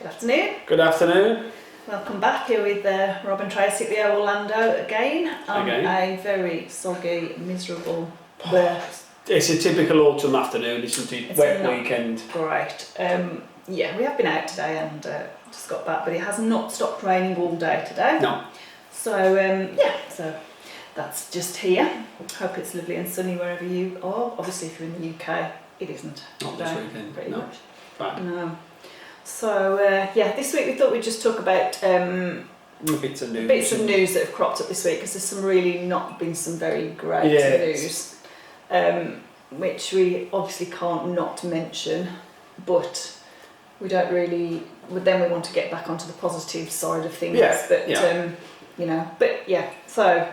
Good afternoon. Good afternoon. Welcome back here with Rob and Tracy at the Orlando again on a very soggy, miserable It's a typical autumn afternoon, isn't it? It's Wet not weekend. Great. Yeah, we have been out today and just got back, but it has not stopped raining all day today. No. So so that's just here. Hope it's lovely and sunny wherever you are. Obviously, if you're in the UK, it isn't. Not today, this weekend. pretty No. much. Right. No. So this week we thought we'd just talk about Bits of news that have cropped up this week, because there's some really not been some very great news, which we obviously can't not mention, but we don't really. Then we want to get back onto the positive side of things. So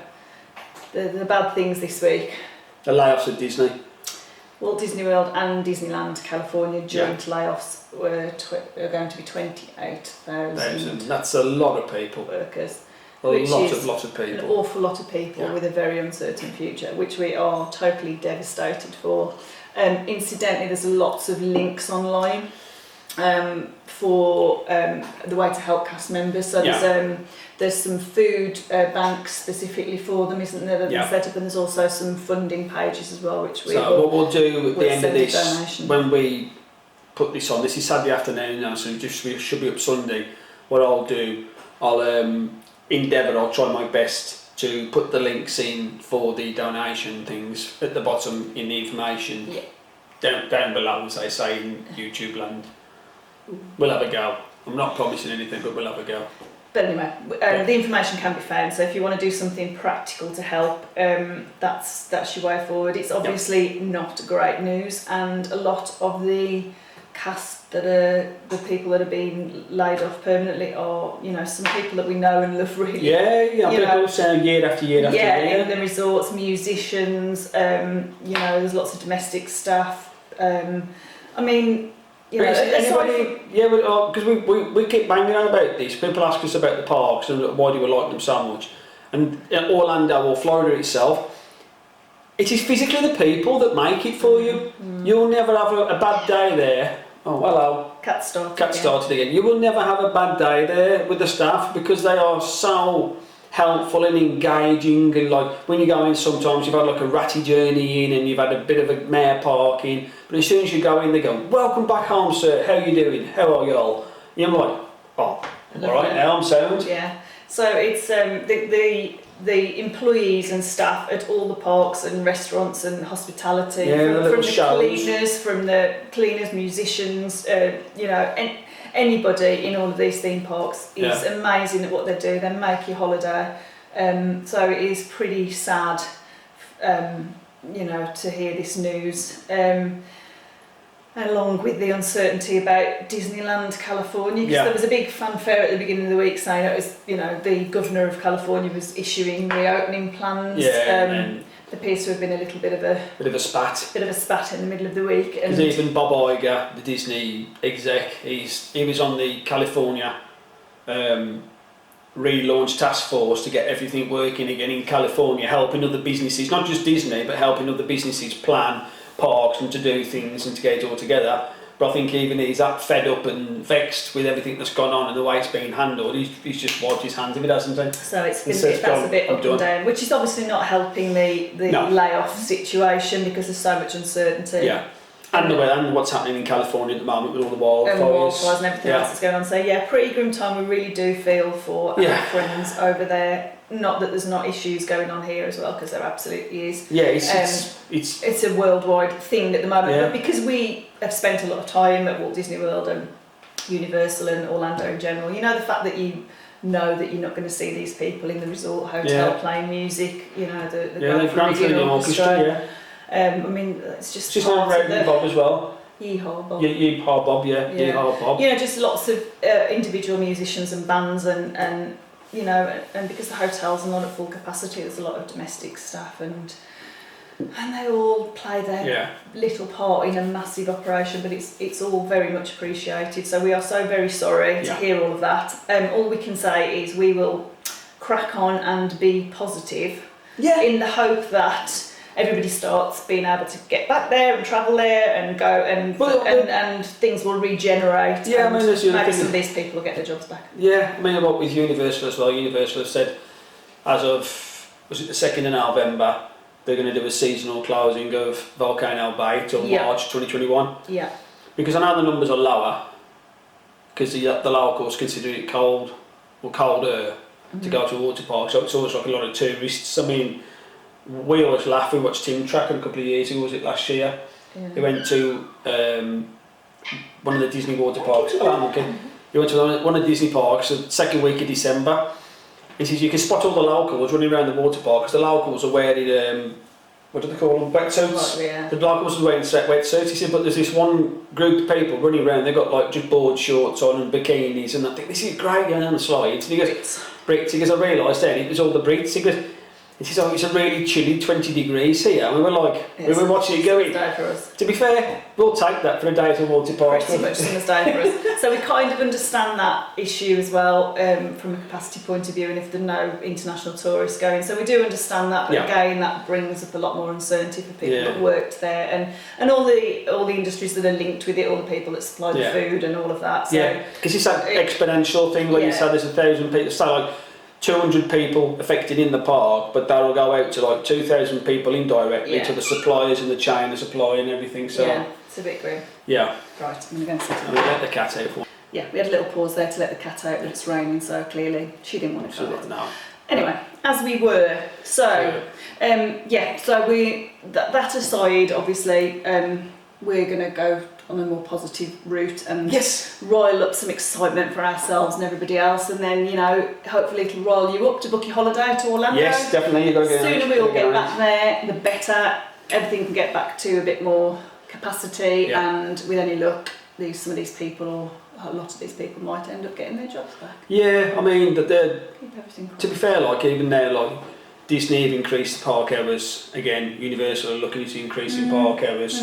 the bad things this week. The layoffs at Disney. Walt Disney World and Disneyland California joint layoffs are going to be 28,000. That's a lot of people. Workers. A lot of people. An awful lot of people with a very uncertain future, which we are totally devastated for. Incidentally, there's lots of links online for the way to help cast members. So there's some food banks specifically for them, isn't there, that have been set up, and there's also some funding pages as well, which we what we'll do at the end of this, donation. when we put this on, this is Saturday afternoon now, so we should be up Sunday. What I'll do, I'll try my best to put the links in for the donation things at the bottom in the information. Down below, as they say in YouTube land. We'll have a go. I'm not promising anything, but we'll have a go. But anyway, the information can be found, so if you want to do something practical to help, that's your way forward. It's obviously not great news, and a lot of the cast that are the people that are being laid off permanently are, some people that we know and love really. People say year after year after year. In the resorts, musicians, there's lots of domestic staff. Because we keep banging on about this. People ask us about the parks and why do we like them so much. And Orlando or Florida itself, it is physically the people that make it for you. You'll never have a bad day there. Oh, hello. Cat started again. You will never have a bad day there with the staff, because they are so helpful and engaging, and like when you go in, sometimes you've had like a ratty journey in and you've had a bit of a mare parking, but as soon as you go in, they go, "Welcome back home, sir, how are you doing, how are you all?" And I'm like, "Oh, alright, now I'm sound." Yeah, so it's the employees and staff at all the parks and restaurants and hospitality, from the cleaners, musicians, anybody in all of these theme parks is amazing at what they do. They make your holiday. So it is pretty sad, to hear this news. Along with the uncertainty about Disneyland California, because there was a big fanfare at the beginning of the week saying it was, the governor of California was issuing reopening plans. There appears to have been a little bit of a spat in the middle of the week. Because even Bob Iger, the Disney exec, he was on the California relaunch task force to get everything working again in California, helping other businesses, not just Disney, but helping other businesses plan parks and to do things and to get it all together. But I think even he's that fed up and vexed with everything that's gone on and the way it's being handled, he's just wiped his hands of it, hasn't he? So that's a bit up and down, which is obviously not helping the layoff situation, because there's so much uncertainty. Yeah. And what's happening in California at the moment with all the wildfires. And everything else that's going on. So pretty grim time. We really do feel for our friends over there. Not that there's not issues going on here as well, because there absolutely is. Yeah, it's a worldwide thing at the moment. But because we have spent a lot of time at Walt Disney World and Universal and Orlando in general, the fact that you know that you're not going to see these people in the resort hotel playing music, the Grand Floridian Orchestra. It's just on Road Bob as well. Yeehaw Bob. Yeehaw Bob, Yeehaw Bob. Just lots of individual musicians and bands and because the hotels are not at full capacity, there's a lot of domestic staff and they all play their little part in a massive operation, but it's all very much appreciated. So we are so very sorry to hear all of that. All we can say is we will crack on and be positive in the hope that everybody starts being able to get back there and travel there and go and things will regenerate. Yeah, and I mean, there's the other maybe thing. some of these people will get their jobs back. Yeah, I mean, about with Universal as well. Universal have said, as of, was it the 2nd of November, they're going to do a seasonal closing of Volcano Bay till March 2021. Yeah. Because I know the numbers are lower, because the locals consider it cold or colder to go to a water park, so it's always like a lot of tourists. I mean, we always laugh. We watched Tim Track a couple of years ago, was it last year? Yeah. He went to one of the Disney water parks. He went to one of the Disney parks the second week of December. He says you can spot all the locals running around the water park because the locals are wearing, what do they call them, wetsuits? Yeah. The locals are wearing wetsuits. He said, but there's this one group of people running around, they've got like just board shorts on and bikinis, and I think this is great going on the slides. And he goes, Brits. He goes, I realised then it was all the Brits. He goes, it's a really chilly 20 degrees here. And we were like, we were watching it going. To be fair, we'll take that for a day to water park. Pretty much summer's day for us. So we kind of understand that issue as well from a capacity point of view, and if there are no international tourists going. So we do understand that, but again, that brings up a lot more uncertainty for people that worked there and all the industries that are linked with it, all the people that supply the food and all of that. So because it's that exponential thing, like you said, there's 1,000 people, so like 200 people affected in the park, but that'll go out to like 2,000 people indirectly to the suppliers and the chain of supply and everything. So it's a bit grim. Yeah. Right, I'm going to go and sit down. We let the cat out for one. Yeah, we had a little pause there to let the cat out, but it's raining, so clearly she didn't want to do it. No. Anyway, as we were, so so we that aside, obviously, we're going to go on a more positive route and rile up some excitement for ourselves and everybody else, and then hopefully it'll rile you up to book your holiday to Orlando. Yes, definitely. You've got to get the sooner we all get back there, the better. Everything can get back to a bit more capacity, and with any luck, some of these people, or a lot of these people, might end up getting their jobs back. Yeah, I mean, Keep everything to be fair, like even now, like Disney have increased the park hours again. Universal are looking to increase in park hours.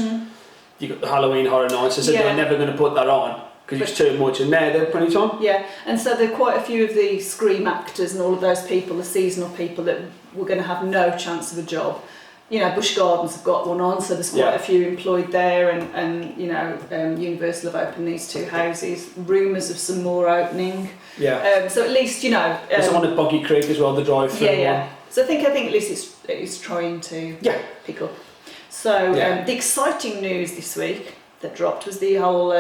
You got the Halloween Horror Nights. I said they're never going to put that on because it's too much, and now they're putting it on. Yeah, and so there are quite a few of the Scream actors and all of those people, the seasonal people, that were going to have no chance of a job. Busch Gardens have got one on, so there's quite a few employed there, and Universal have opened these two houses. Rumours of some more opening. Yeah. So at least there's one at Boggy Creek as well, the drive-through one. So I think at least it's trying to pick up. So the exciting news this week that dropped was the whole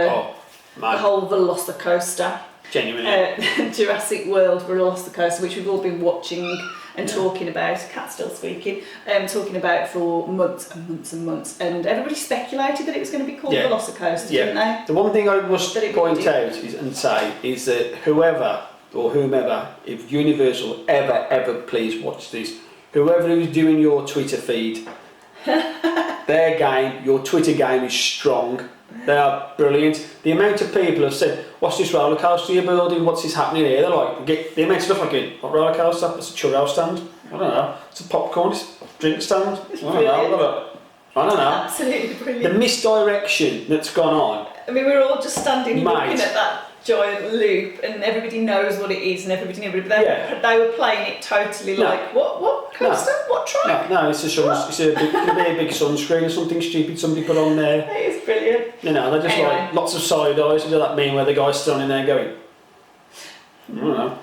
Velocicoaster. Genuinely. Jurassic World Velocicoaster, which we've all been watching and talking about. Cat's still squeaking. Talking about for months and months and months, and everybody speculated that it was going to be called Velocicoaster, didn't they? The one thing I must point out is that whomever, if Universal ever please watch this, whoever is doing your Twitter feed, your Twitter game is strong. They are brilliant. The amount of people have said, what's this roller coaster you're building? What's this happening here? They're like, the amount of stuff like, what roller coaster? It's a churro stand. I don't know. It's a popcorn drink stand. I don't know. Absolutely brilliant. The misdirection that's gone on. I mean, we're all just standing looking at that giant loop, and everybody knows what it is, and everybody knew, but they were playing it totally like, what coaster? What track? No, it's could be a big sunscreen or something stupid somebody put on there. It is brilliant. They're just like lots of side eyes. You know that meme where the guy's standing there going, I don't know.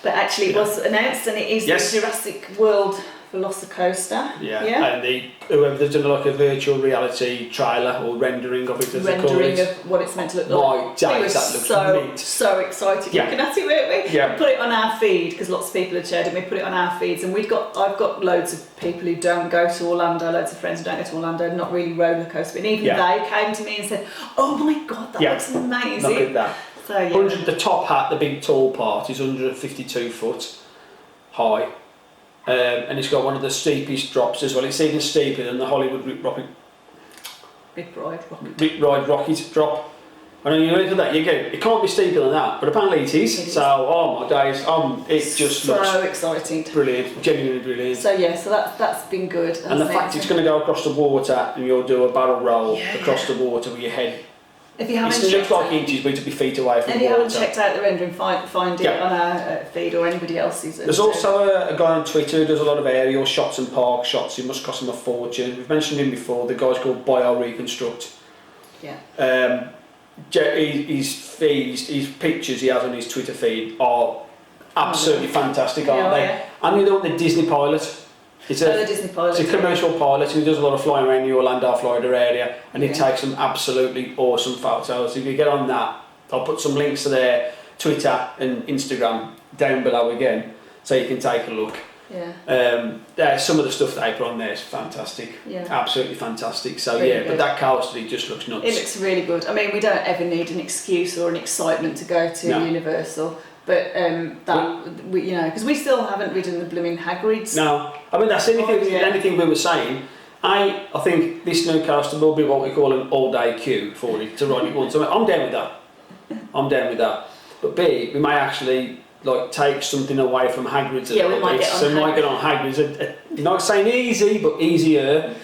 But actually, it was announced, and it is the Jurassic World Velocicoaster. And they've done like a virtual reality trailer or rendering of it, as they call it. Of what it's meant to look like. My days, that looks so excited looking at it, weren't we? Yeah. We put it on our feed because lots of people had shared it. We put it on our feeds, and I've got loads of people who don't go to Orlando, loads of friends who don't go to Orlando, not really roller coaster, but even they came to me and said, "Oh my God, that looks amazing!" Look at that. So the top hat, the big tall part, is 152 foot high. And it's got one of the steepest drops as well. It's even steeper than the Hollywood Big Ride Rocket drop. I know you look at that, you go, it can't be steeper than that, but apparently it is. So, oh my days, it just looks so exciting. Brilliant, genuinely brilliant. So so that's been good. And the fact it's going to go across the water, and you'll do a barrel roll across the water with your head If you haven't It looks checked like out, inches, but to be feet away from and the if you water. haven't checked out the rendering, find it on our feed or anybody else's. There's also a guy on Twitter who does a lot of aerial shots and park shots. It must cost him a fortune. We've mentioned him before. The guy's called Reconstruct. Yeah. His pictures he has on his Twitter feed are absolutely fantastic, aren't they? Yeah. And you know the Disney pilot. The Disney pilot. It's a commercial pilot who does a lot of flying around the Orlando, Florida area, and he takes some absolutely awesome photos. If you get on that, I'll put some links to their Twitter and Instagram down below again, so you can take a look. Yeah. Some of the stuff they put on there is fantastic. Yeah. Absolutely fantastic. So really but that coaster, it just looks nuts. It looks really good. I mean, we don't ever need an excuse or an excitement to go to Universal. But because we still haven't ridden the blooming Hagrid's. No, I mean that's anything we were saying. I think this new coaster will be what we call an all-day queue for it to ride it once. I mean, I'm down with that. But B, we may actually take something away from Hagrid's a little bit. So we might get on Hagrid's. Not saying easy, but easier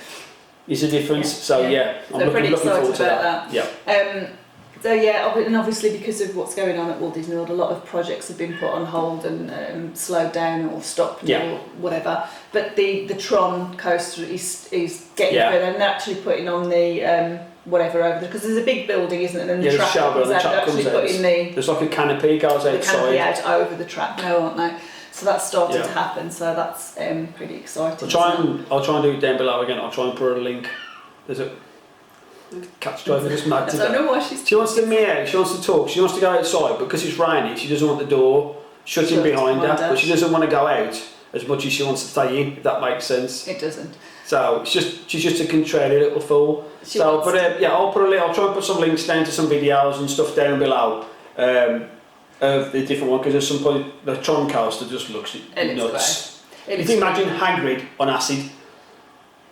is a difference. So I'm looking forward to that. Yeah. And obviously because of what's going on at Walt Disney World, a lot of projects have been put on hold and slowed down or stopped or whatever. But the Tron coaster is getting further, and they're actually putting on the whatever over there, because there's a big building, isn't it? And the track comes out. They're actually putting there's like a canopy goes outside. The canopy out over the track now, aren't they? So that's starting to happen. So that's pretty exciting. I'll try and do it down below again. I'll try and put a link. There's a cat's driver just mad today. I don't know why she wants to meow, she wants to talk, she wants to go outside, but because it's raining she doesn't want the door shutting behind her, but she doesn't want to go out as much as she wants to stay in, if that makes sense. It doesn't. So she's just a contrary little fool. I'll try and put some links down to some videos and stuff down below of the different one, because at some point the Tron coaster just looks nuts. If you imagine Hagrid on acid.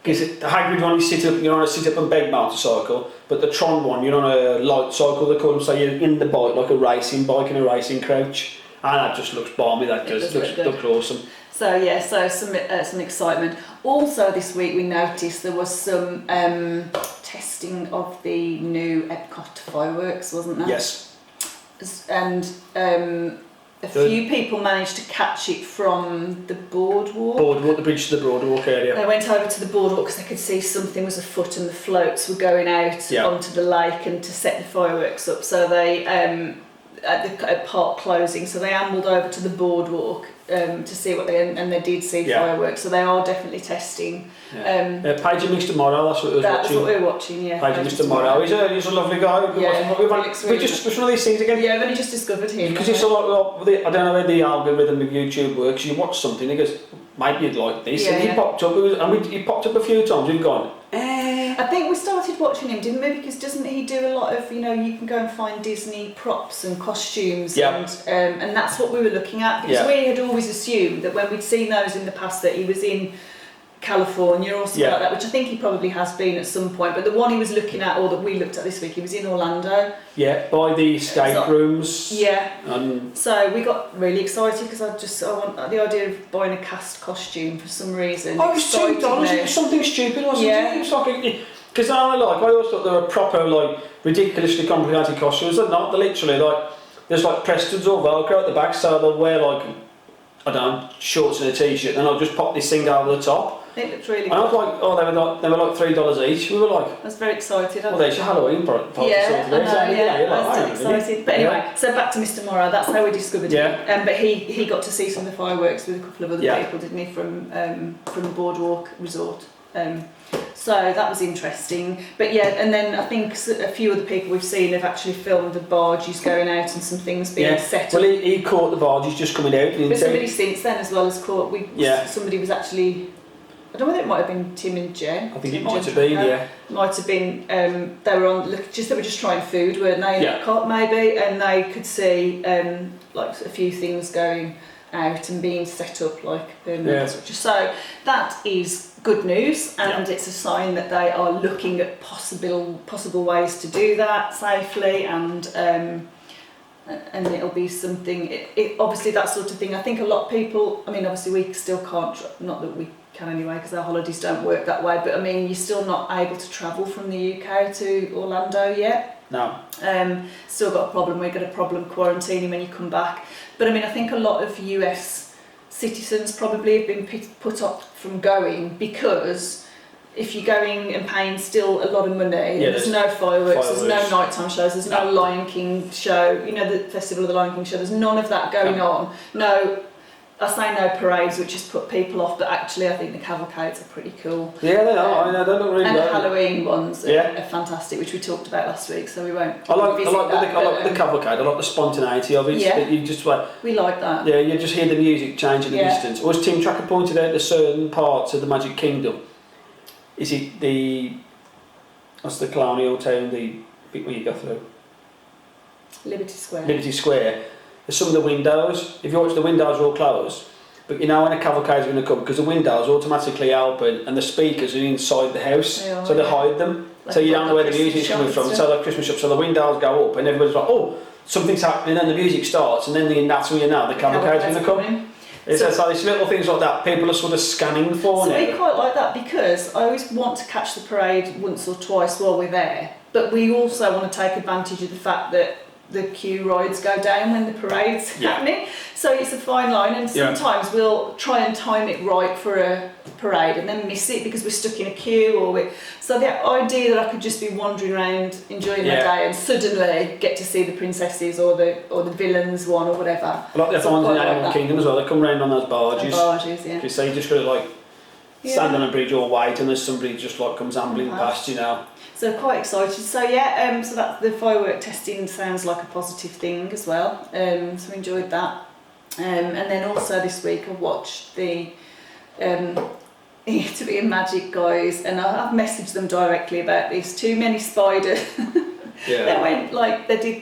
Because the Hagrid one, you're on a sit-up and beg motorcycle, but the Tron one, you're on a light cycle, they call them, so you're in the bike like a racing bike in a racing crouch, and that just looks balmy, that does, looks awesome. So some excitement. Also this week we noticed there was some testing of the new Epcot fireworks, wasn't there? Yes. And a few people managed to catch it from the boardwalk. The bridge to the boardwalk area. They went over to the boardwalk because they could see something was afoot and the floats were going out onto the lake and to set the fireworks up. So they, at park closing, so they ambled over to the boardwalk to see what they did see fireworks. So they are definitely testing. Page and Mr. Morrow, that's what we were watching. Yeah. Page and Mr. Morrow, he's a lovely guy. It's one of these things again. Yeah, I've only just discovered him. Because it's a lot. I don't know how the algorithm of YouTube works. You watch something, it goes, maybe you'd like this, and he popped up. He popped up a few times. We've gone. I think we started watching him, didn't we? Because doesn't he do a lot of, you can go and find Disney props and costumes, and that's what we were looking at, because we had always assumed that when we'd seen those in the past that he was in California or something like that, which I think he probably has been at some point, but the one he was looking at, or that we looked at this week, he was in Orlando. Yeah, by the escape rooms. Yeah. So we got really excited because I want the idea of buying a cast costume for some reason. Oh, it was $2. It was something stupid, wasn't it? It was like because I always thought they were proper ridiculously complicated costumes. They're not. They're literally there's Preston's or Velcro at the back, so they'll wear shorts and a t-shirt, and I'll just pop this thing over the top. It looked really good. And I was they were like $3 each. We were like, I was very excited. Well, there's your Halloween product. I was still excited. But anyway, so back to Mr. Morrow. That's how we discovered him. But he got to see some of the fireworks with a couple of other people, didn't he, from the Boardwalk Resort. So that was interesting. But and then I think a few other people we've seen have actually filmed the barges going out and some things being set up. Well, he caught the barges just coming out. But somebody since then as well has caught. Somebody was actually. I don't know whether it might have been Tim and Jen. I think it might have been, Might have been. They were just trying food, weren't they? In Epcot maybe, and they could see a few things going out and being set up So that is good news, and it's a sign that they are looking at possible ways to do that safely, and it'll be something. It obviously that sort of thing. I think a lot of people. I mean, obviously we still can't. Not that we can anyway, because our holidays don't work that way. But I mean, you're still not able to travel from the UK to Orlando yet. No. Still got a problem. We've got a problem quarantining when you come back. But I mean, I think a lot of US citizens probably have been put off from going because if you're going and paying still a lot of money, there's no fireworks, there's no nighttime shows, there's no Lion King show, you know, the Festival of the Lion King show, there's none of that going on. No, I say no parades, which has put people off, but actually I think the cavalcades are pretty cool. Yeah, they are. I know, they look really and good. the Halloween ones are fantastic, which we talked about last week, so we won't. I like the cavalcade. I like the spontaneity of it. Yeah. That you just like. We like that. Yeah, you just hear the music change in the distance. Or as Tim Tracker pointed out, there's certain parts of the Magic Kingdom. Is it what's the colonial town? The bit where you go through. Liberty Square. Liberty Square. There's some of the windows, if you watch, the windows are all closed, but you know when a cavalcade's going to come, because the windows automatically open and the speakers are inside the house, so they hide them, like so you don't know where the music's coming from. So like Christmas shop, so the windows go up and everybody's like, oh, something's happening, and then the music starts, and then that's when you know the cavalcade's going to come. It's like these little things like that people are sort of scanning for now. So we quite like that because I always want to catch the parade once or twice while we're there, but we also want to take advantage of the fact that the queue rides go down when the parade's happening, so it's a fine line, and sometimes we'll try and time it right for a parade and then miss it because we're stuck in a queue so the idea that I could just be wandering around enjoying my day and suddenly get to see the princesses or the villains one or whatever. I like the ones in Animal Kingdom as well, they come round on those barges. So you just got to like stand on a bridge or wait and there's somebody just like comes ambling past, you know. So quite excited. So so that the firework testing sounds like a positive thing as well. So we enjoyed that. And then also this week I watched the To Be a Magic guys, and I've messaged them directly about this. Too many spiders. They went they did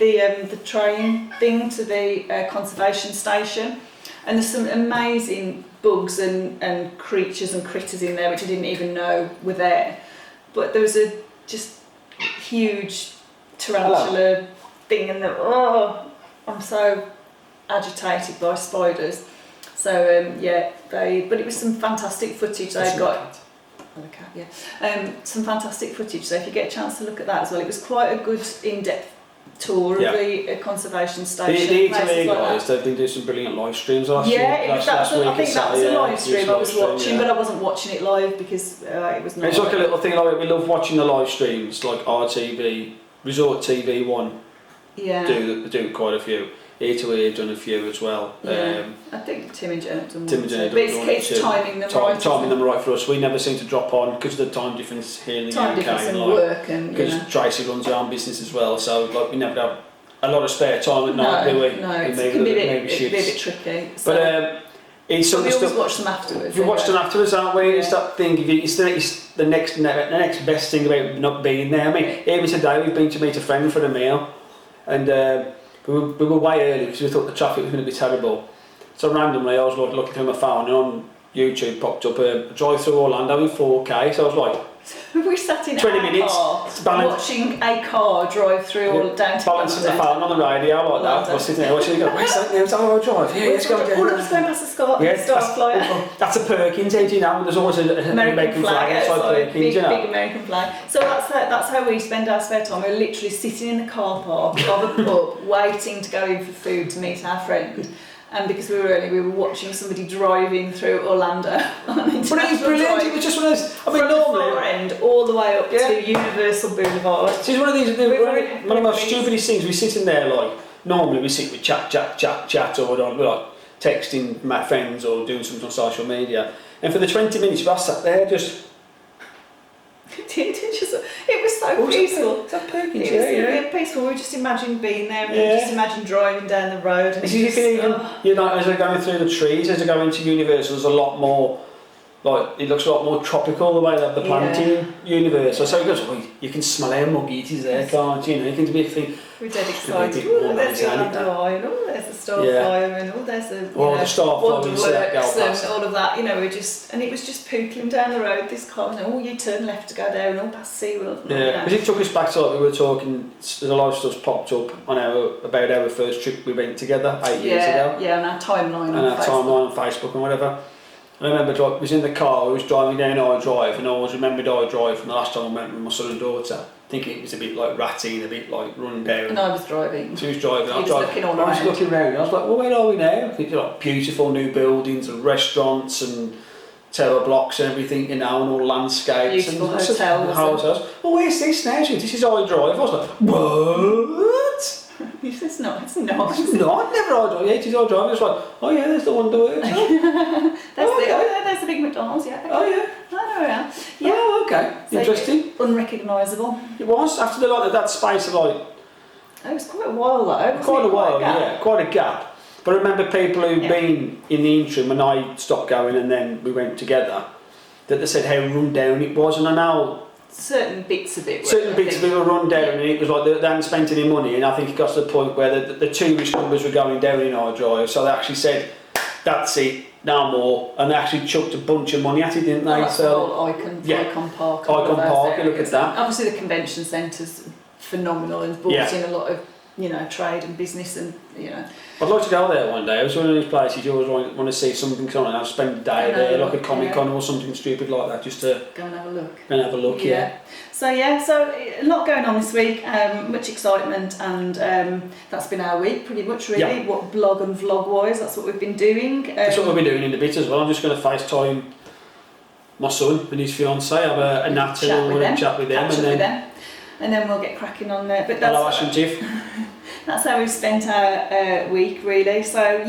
the train thing to the conservation station, and there's some amazing bugs and creatures and critters in there which I didn't even know were there. But there was a just huge tarantula thing, and I'm so agitated by spiders. So but it was some fantastic footage they've got. Some fantastic footage. So if you get a chance to look at that as well, it was quite a good in-depth tour of the conservation station. The E2A guys, they've been doing some brilliant live streams last week. I think that was a live stream I was watching, but I wasn't watching it live because it was not. It's like a little thing, like we love watching the live streams, like RTV, Resort TV 1 do quite a few. E2A have done a few as well. I think Tim and Jen have done one. But it's timing them right. Timing them right for us. We never seem to drop on because of the time difference here in the UK. And work and because Tracy runs her own business as well, so like we never have a lot of spare time at night, do we? No, it can be a bit tricky. So. But it's we always watch them afterwards. We watch them afterwards, aren't we? It's that thing. It's the next best thing about not being there. I mean, even today we've been to meet a friend for a meal, and. We were way early because we thought the traffic was going to be terrible. So randomly I was looking through my phone and on YouTube popped up a drive through Orlando in 4K. So I was like, we sat in 20 minutes car watching a car drive through all downtown. Balancing the phone on the radio like that. I was sitting there watching it go, where's that now? It's drive. Yeah, let's go again. Oh, that's going past the Starflyer. That's a Perkins, you know, and there's always an American flag outside Perkins, you know. Big American flag. So that's how we spend our spare time. We're literally sitting in the car park of a pub waiting to go in for food to meet our friend. And because we were early, we were watching somebody driving through Orlando on an international But it was brilliant. drive. It was just one of those. I mean, from the far end all the way up to Universal Boulevard. So it's one of these. One of the most stupidest things. We're sitting there like normally we sit with chat, or we're like texting my friends or doing something on social media. And for the 20 minutes, I sat there just. It was so peaceful. It was peaceful. We just imagined being there, and we just imagined driving down the road. And you know, as they're going through the trees, as they go into Universal, there's a lot more. Like it looks a lot more tropical the way that the planting Universal. So it goes, you can smell how muggy it is there, can't you? You know, you can be a thing. We're dead excited. Oh, there's the Orlando Eye, and there's the Starflyer, and there's the Starflyer and all of that. You know, it was just pootling down the road. This car, and you turn left to go there, and all past SeaWorld. Yeah, because it took us back to like we were talking. There's a lot of stuff popped up on about our first trip we went together 8 years ago. Yeah, and our timeline on Facebook and whatever. I remember I was in the car, I was driving down I Drive, and I always remembered I Drive from the last time I went with my son and daughter. think it was a bit like ratty and a bit like run down. And I was driving. She was driving. I was looking all I was around. looking around. I was like, well, where are we now? It's like beautiful new buildings and restaurants and tower blocks and everything, you know, and all landscapes. Beautiful and hotels. Well, where's this now? She said, this is I drive. I was like, what? It's not. It's not. Never I drive. Yeah, it is I drive. It's like, oh yeah, there's the Wonderworks. There's the big McDonald's. Yeah. Oh yeah. I know where I am. Yeah. Oh, okay. So interesting. Unrecognisable. It was after the like that space of like. It was quite a while though. Quite a while, yeah, quite a gap. But I remember people who'd been in the interim when I stopped going and then we went together, that they said how run down it was, and I know certain bits of it were run down, and it was like they hadn't spent any money, and I think it got to the point where the tourist numbers were going down in our drive, so they actually said, that's it, no more, and they actually chucked a bunch of money at it, didn't they? That's the whole Icon Park. Icon Park, look at that. Obviously the convention centre's phenomenal and brought in a lot of, you know, trade and business and, you know. I'd like to go there one day. It's one of those places you always want to see something on, and I'll spend a day there, like a Comic-Con or something stupid like that, just to go and have a look. So a lot going on this week, much excitement, and that's been our week pretty much really. Yeah. What blog and vlog wise, that's what we've been doing. That's what we've been doing in a bit as well. I'm just going to FaceTime my son and his fiancée, have a natter and chat with them, and then we'll get cracking on there. But that's, hello Ash and Tiff. That's how we've spent our week really. So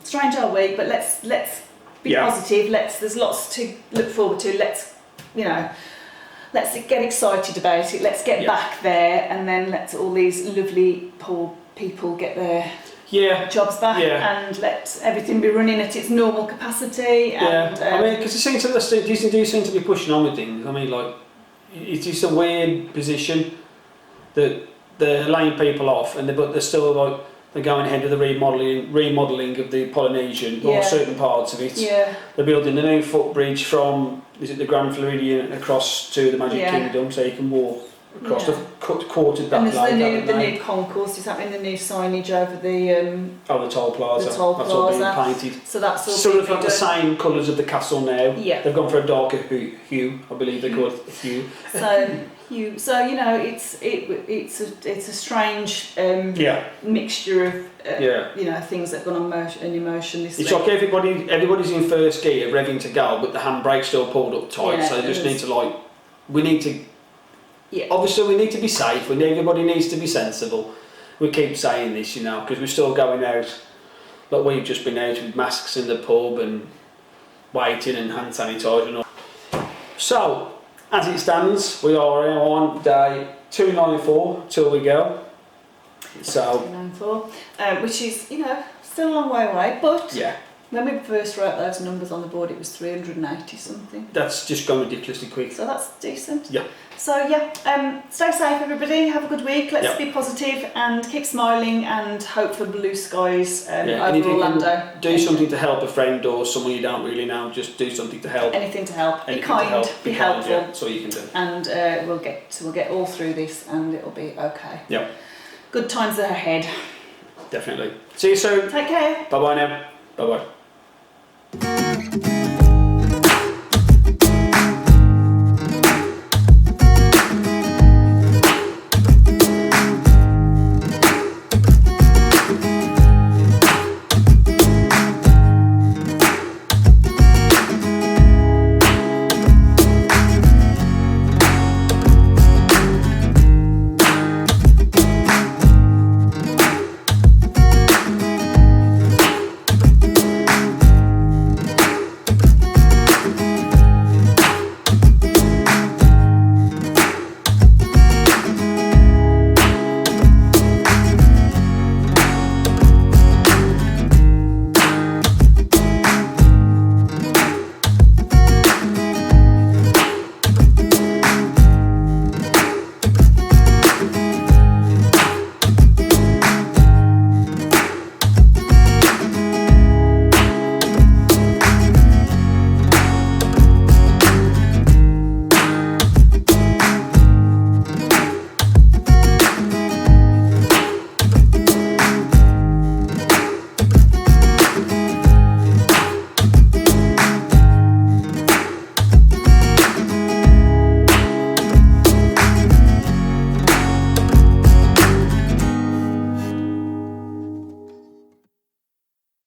strange old week, but let's be positive. There's lots to look forward to. Let's get excited about it. Let's get back there, and then let's all these lovely poor people get their jobs back, and let everything be running at its normal capacity. And, I mean, because Disney do seem to be pushing on with things. I mean, like, it's just a weird position that they're laying people off, but they're still like they're going ahead with the remodelling of the Polynesian or certain parts of it. Yeah. They're building the new footbridge from the Grand Floridian across to the Magic Kingdom, so you can walk across. They've quartered that. And there's the new concourse is happening, the new signage over the Toll Plaza. That's all being painted. So that's all sort of like the same colours of the castle now. Yeah. They've gone for a darker hue, I believe they call it a hue. So you know, it's a strange mixture of you know, things that have gone on in emotion this week. It's like everybody's in first gear, revving to go, but the handbrake's still pulled up tight. So they just need to obviously we need to be safe, and everybody needs to be sensible. We keep saying this, you know, because we're still going out, like we've just been out with masks in the pub and waiting and hand sanitizer and all. So, as it stands, we are on day 294 till we go. So 294, which is, you know, still a long way away, but when we first wrote those numbers on the board, it was 380 something. That's just gone ridiculously quick. So that's decent. Yeah. So stay safe everybody, have a good week, let's be positive and keep smiling and hope for blue skies over Orlando. Do something to help a friend or someone you don't really know, just do something to help. Anything to help. Be kind, be helpful. That's all you can do. And we'll get all through this and it'll be okay. Yep. Good times ahead. Definitely. See you soon. Take care. Bye bye now. Bye bye.